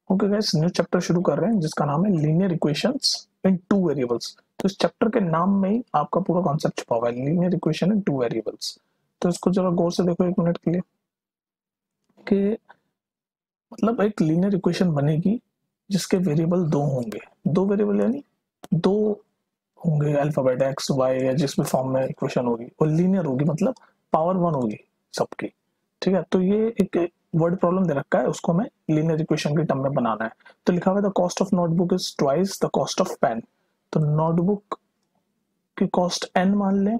Okay guys, new chapter शुरू कर रहे हैं जिसका नाम है लीनियर इक्वेशंस इन टू वेरिएबल्स। तो इस चैप्टर के नाम में ही आपका पूरा कॉन्सेप्ट छुपा हुआ है, लीनियर इक्वेशन इन टू वेरिएबल्स। तो इसको जरा गौर से देखो एक मिनट के लिए कि मतलब एक लीनियर इक्वेशन बनेगी जिसके वेरिएबल दो होंगे। दो वेरिएबल यानी दो होंगे, अल्फाबेट एक्स वाई या जिस भी फॉर्म में इक्वेशन होगी, और लीनियर होगी मतलब पावर वन होगी सबकी। ठीक है, तो ये एक वर्ड प्रॉब्लम दे रखा है, उसको हमें लीनियर इक्वेशन के टर्म में बनाना है। तो लिखा हुआ है the cost of notebook is twice the cost of pen. तो नोटबुक की कॉस्ट एन मान लें,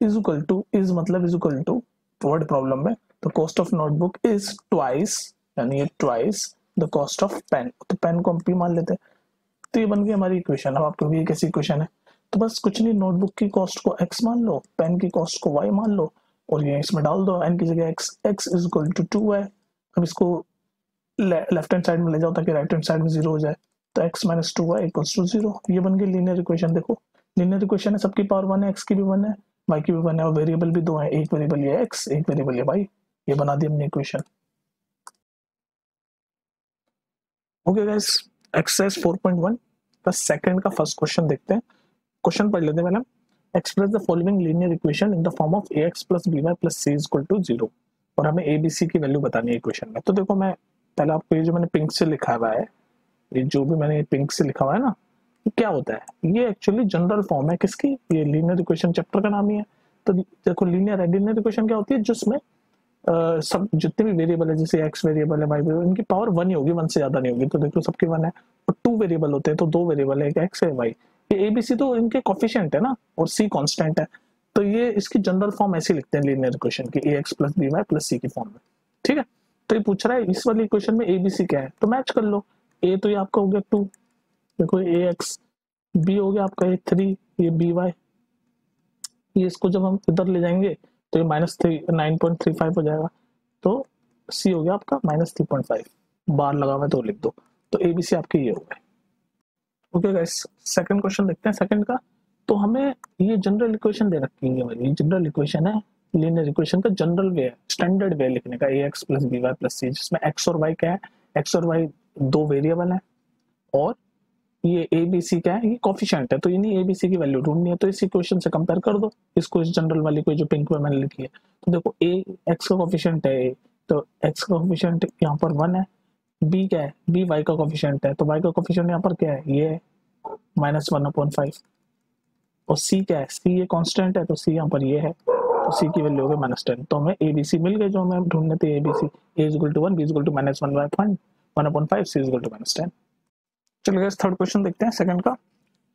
इज इक्वल टू, इज मतलब is equal to word problem में तो cost of notebook is twice, यानी ये twice the cost of pen. तो पेन को हम पी मान लेते हैं। तो ये बन गई हमारी इक्वेशन। अब आपको ये कैसी इक्वेशन है? तो बस कुछ नहीं, नोटबुक की कॉस्ट को x मान लो, पेन की कॉस्ट को y मान लो, और ये इसमें डाल दो n की जगह x, x is equal to 2 है। अब इसको लेफ्ट हैंड साइड में ले जाओ ताकि राइट हैंड साइड में जीरो हो जाए। तो x minus two Y equals to zero. ये बन गई लीनियर इक्वेशन। देखो लीनियर इक्वेशन है, सबकी पावर वन है, x की भी वन है, y की भी वन है, और वेरिएबल भी दो है, एक वेरिएबल ये x, एक वेरिएबल ये y। ये बना दी हमने इक्वेशन। ओके गाइस, एक्सरसाइज 4.1 का सेकंड का फर्स्ट क्वेश्चन देखते हैं। क्वेश्चन पढ़ लेते हैं पहले। Express the following linear equation in the form of ax plus by plus c is equal to 0। और हमें abc की वैल्यू बतानी है इक्वेशन में। तो देखो, मैं पहले आपको ये जो मैंने पिंक से लिखा हुआ है, ये जो भी मैंने पिंक से लिखा हुआ है ना, ये क्या होता है? ये एक्चुअली जनरल फॉर्म है किसकी? ये लीनियर इक्वेशन चैप्टर का नाम ही है। तो देखो, लीनियर है, लीनियर इक्वेशन क्या होती है? जिसमें सब जितने भी वेरिएबल है, जैसे एक्स वेरिएबल है, वाई वेरिएबल, इनकी पावर वन ही होगी, वन से ज्यादा नहीं होगी। तो देखो सबके वन है। और टू वेरिएबल होते हैं तो दो वेरिएबल है, एक एक्स है वाई। ये एबीसी तो इनके कोफिशिएंट है ना, और सी कांस्टेंट है। तो ये इसकी जनरल फॉर्म ऐसे लिखते हैं लीनियर इक्वेशन की, a x plus b y plus c की फॉर्म में। ठीक है, तो ये पूछ रहा है इस वाली इक्वेशन में एबीसी क्या है, तो मैच कर लो। ए तो ये आपका हो गया 2, देखो ए एक्स, बी हो गया आपका ये 3, ये बी वाई। ये इसको जब हम इधर ले जाएंगे तो ये -9.35 हो जाएगा। तो सी हो गया आपका -3.5, बार लगा हुआ है तो लिख दो। तो एबीसी आपके ये हो गए। ओके गाइस, सेकंड क्वेश्चन देखते हैं सेकंड का। तो हमें ये जनरल इक्वेशन दे रखी है, ये जनरल इक्वेशन है, लीनियर इक्वेशन का जनरल वे है, स्टैंडर्ड वे लिखने का, a x plus b y plus c, जिसमें एक्स और वाई क्या है? एक्स और वाई दो वेरिएबल है, और ये ए बी सी क्या है? ये कोफिशिएंट है। तो यानी ए बी सी की वैल्यू ढूंढनी है, तो इस इक्वेशन से कंपेयर कर दो इसको, इस जनरल वाली को जो पिंक में मैंने लिखी है। तो देखो ए एक्स का कोफिशिएंट है ए, तो एक्स का कोफिशिएंट यहाँ पर 1 है। बी क्या है? बी वाई का कोफिशिएंट है, तो वाई का कोफिशिएंट यहाँ पर क्या है? ये है -1/5। और सी क्या है? सी ये कांस्टेंट है, तो सी यहाँ पर ये है, तो सी की वैल्यू हो गई -10। तो हमें ए बी सी मिल गए जो हमें ढूंढने थे। A B C, A is equal to 1, B is equal to -1/5, C is equal to -10। चलिए गाइस, थर्ड क्वेश्चन देखते हैं सेकंड का।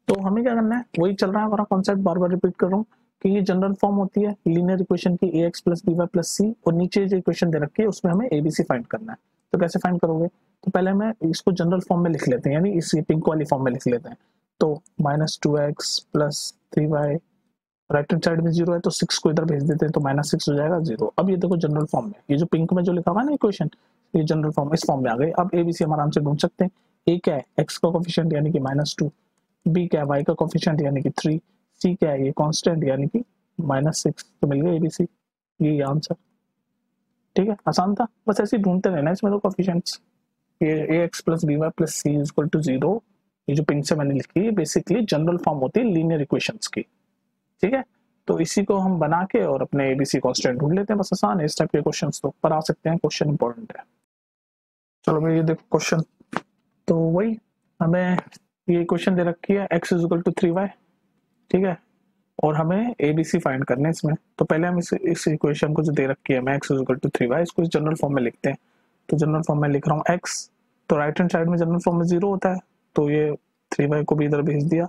तो हमें क्या करना है? वही चल रहा है हमारा कॉन्सेप्ट, बार बार रिपीट कर रहा हूँ कि ये जनरल फॉर्म होती है लीनियर इक्वेशन की, a x plus b y plus c, और नीचे जो इक्वेशन दे रखी है उसमें हमें एबीसी फाइंड करना है। तो कैसे फाइंड करोगे? तो पहले हमें इसको जनरल फॉर्म में लिख लेते हैं, यानी इस पिंक वाली फॉर्म में लिख लेते हैं। तो -2x plus 3y, right hand side में 0 है तो 6 को इधर भेज देते हैं, तो -6 हो जाएगा 0। अब ये देखो जनरल फॉर्म में, ये जो पिंक में जो लिखा हुआ है ना इक्वेशन, ये जनरल फॉर्म, इस फॉर्म में आ गई। अब एबीसी हम आराम से ढूंढ सकते हैं। ए क्या है? एक्स का कोफिशिएंट यानी कि -2, बी क्या है? वाई का कोफिशिएंट यानी कि 3, सी क्या है? ये कांस्टेंट यानी कि -6। तो मिल गया एबीसी, ये आंसर। ठीक है, आसान था, बस ऐसे ही ढूंढते रहना इसमें तो कोफिशिएंट्स। ये a x plus b y plus c is equal to 0, ये जो पिंक से मैंने लिखी है बेसिकली जनरल फॉर्म होती है लीनियर इक्वेशंस की। ठीक है, तो इसी को हम बना के और अपने एबीसी कांस्टेंट ढूंढ लेते हैं, बस आसान है। इस टाइप के क्वेश्चंस तो ऊपर आ सकते हैं, क्वेश्चन इंपॉर्टेंट है। चलो भाई, ये देखो क्वेश्चन। तो वही हमें ये क्वेश्चन दे रखी है, x is equal to 3y। ठीक है, और हमें एबीसी फाइंड करना है इसमें। तो पहले हम इस इक्वेशन को जो दे रखी है, मैं x is equal to 3y, इसको इस जनरल फॉर्म में लिखते हैं। तो जनरल फॉर्म में लिख रहा हूँ x, तो राइट हैंड साइड में जनरल फॉर्म में 0 होता है, तो ये 3y को भी इधर भेज दिया,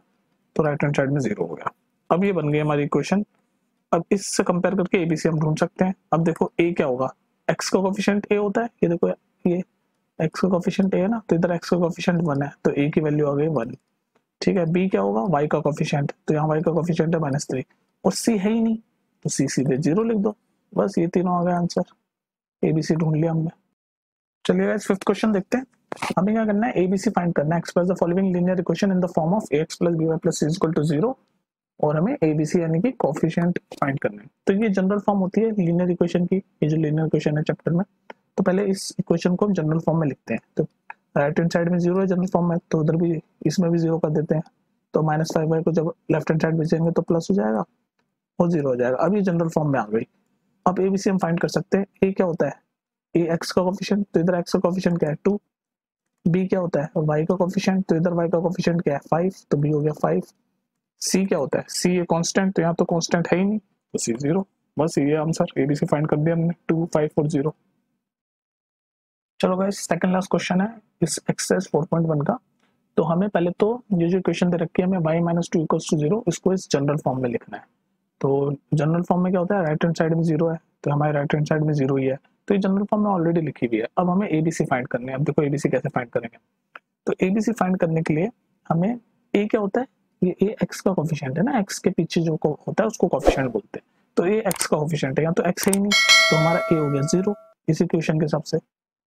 तो राइट हैंड साइड में 0 हो गया। अब ये बन गई हमारी इक्वेशन। अब इससे कंपेयर करके एबीसी हम ढूंढ सकते हैं। अब देखो a क्या होगा? x का कोफिशिएंट a होता है, ये देखो ये x का कोफिशिएंट a है ना, तो इधर x का कोफिशिएंट 1 है, तो a की वैल्यू आ गई 1। ठीक है, b क्या होगा? y का कोफिशिएंट, तो यहाँ y का कोफिशिएंट है -3, और c है ही नहीं, तो c सीधे 0 लिख दो। बस ये तीनों आ गए आंसर, एबीसी ढूंढ लिया हमने। चलिए गाइस, फिफ्थ क्वेश्चन देखते हैं। हमें क्या करना है? एबीसी फाइंड करना है। Express the following linear equation in the form of ax plus by plus c is equal to 0, और हमें एबीसी यानी कि कोफिशिएंट फाइंड करना है। तो ये जनरल फॉर्म होती है लीनियर इक्वेशन की, ये जो लीनियर इक्वेशन है चैप्टर में। तो पहले इस इक्वेशन को हम जनरल फॉर्म में लिखते हैं। तो राइट हैंड साइड में जीरो है जनरल फॉर्म में, तो उधर भी इसमें भी जीरो कर देते हैं, तो -5y को जब लेफ्ट हैंड साइड भेजेंगे तो प्लस हो जाएगा और जीरो हो जाएगा। अब ये जनरल फॉर्म में आ गई। अब ए बी सी हम फाइंड कर सकते हैं। ए क्या होता है, ए एक्स का कोफिशिएंट, तो इधर एक्स का कोफिशिएंट क्या है 2। बी क्या होता है वाई का कोफिशिएंट, तो इधर वाई का कोफिशिएंट क्या है 5, तो बी हो गया 5। सी क्या होता है, सी ये कांस्टेंट, तो यहाँ तो कांस्टेंट है ही नहीं, तो सी 0। बस ये answer A B C find कर दिया हमने 2, 5 और 0। चलो गाइस सेकंड लास्ट क्वेश्चन है इस एक्सरसाइज 4.1 का। तो हमें पहले तो ये जो इक्वेशन दे रखी है हमें y - 2 = 0 इसको इस जनरल फॉर्म में लिखना है। तो जनरल फॉर्म में क्या होता है, राइट हैंड साइड में 0 है, तो हमारे राइट हैंड साइड में 0 ही है, तो ये जनरल फॉर्म में ऑलरेडी लिखी हुई है। अब हमें ए बी सी फाइंड करने हैं। अब देखो ए बी सी कैसे फाइंड करेंगे। तो ए बी सी फाइंड करने के लिए हमें ए क्या होता है, ये ए एक्स का कोफिशिएंट है ना, एक्स के पीछे जो होता है उसको कोफिशिएंट बोलते हैं। तो ए एक्स का कोफिशिएंट है, यहाँ तो एक्स है ही नहीं, तो हमारा ए हो गया 0 इस इक्वेशन के हिसाब से।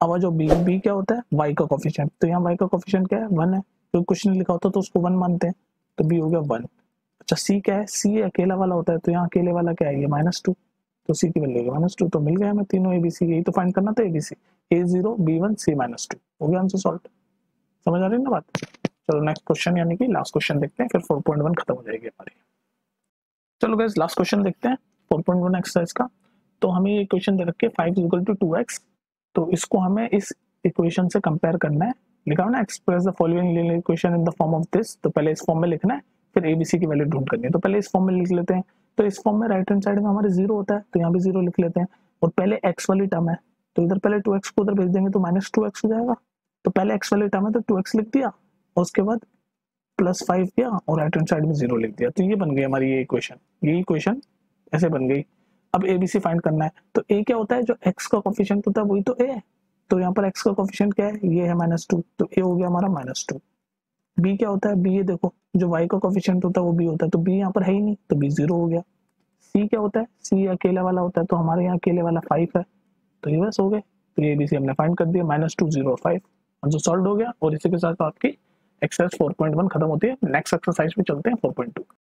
अब जो बी बी क्या होता है वाई का कोफिशिएंट, तो यहाँ वाई का कोफिशिएंट क्या है 1 है, तो कुछ नहीं लिखा होता तो उसको 1 मानते हैं, तो बी हो गया 1। अच्छा सी क्या है, सी अकेला वाला होता है, तो यहाँ अकेले वाला क्या है ये -2, तो सी की वैल्यू -2, तो मिल गया हमें तीनों ए बी सी। यही तो फाइंड करना था ए बी सी, A0 B1 C -2 हो गया आंसर सॉल्व। समझ आ रही है ना बात। चलो नेक्स्ट क्वेश्चन यानी कि लास्ट क्वेश्चन देखते हैं, फिर 4.1 खत्म हो जाएगी हमारी। चलो गाइस लास्ट क्वेश्चन देखते हैं 4.1 एक्सरसाइज का। तो हमें ये इक्वेशन दे रखी है 5 = 2x, तो इसको हमें इस इक्वेशन से कंपेयर करना है। लिखा है ना express the following linear equation in the form of this, तो पहले इस फॉर्म में लिखना है, फिर एबीसी की वैल्यू ढूंढ करनी है। तो पहले इस फॉर्म में लिख लेते हैं। तो इस फॉर्म में राइट हैंड साइड में हमारे 0 होता है, तो यहाँ भी 0 लिख लेते हैं, और पहले x वाली टर्म है, तो इधर पहले 2x को उधर भेज देंगे तो -2x हो जाएगा। तो पहले x वाली टर्म है तो 2x लिख दिया, और उसके बाद +5 किया और राइट हैंड साइड में 0 लिख दिया, तो ये बन गई हमारी ये इक्वेशन। ये इक्वेशन ऐसे बन गई। अब एबीसी फाइंड करना है। तो ए क्या होता है, जो x का कोफिशिएंट होता है वही तो ए है, तो यहाँ पर x का कोफिशिएंट क्या है, ये है -2, तो ए हो गया हमारा -2। बी क्या होता है, बी ये देखो जो y का कोफिशिएंट होता है वो बी होता है, तो बी यहाँ पर है ही नहीं, तो बी 0 हो गया। सी क्या होता है, सी अकेला वाला होता है, तो हमारे यहाँ अकेले वाला 5 है, तो ये बस हो गए। तो ये बी सी हमने फाइंड कर दिया, -2, 0 और 5 आंसर सॉल्व हो गया। और इसी के साथ आपकी एक्सरसाइज 4.1 खत्म होती है। नेक्स्ट एक्सरसाइज पे चलते हैं 4.2।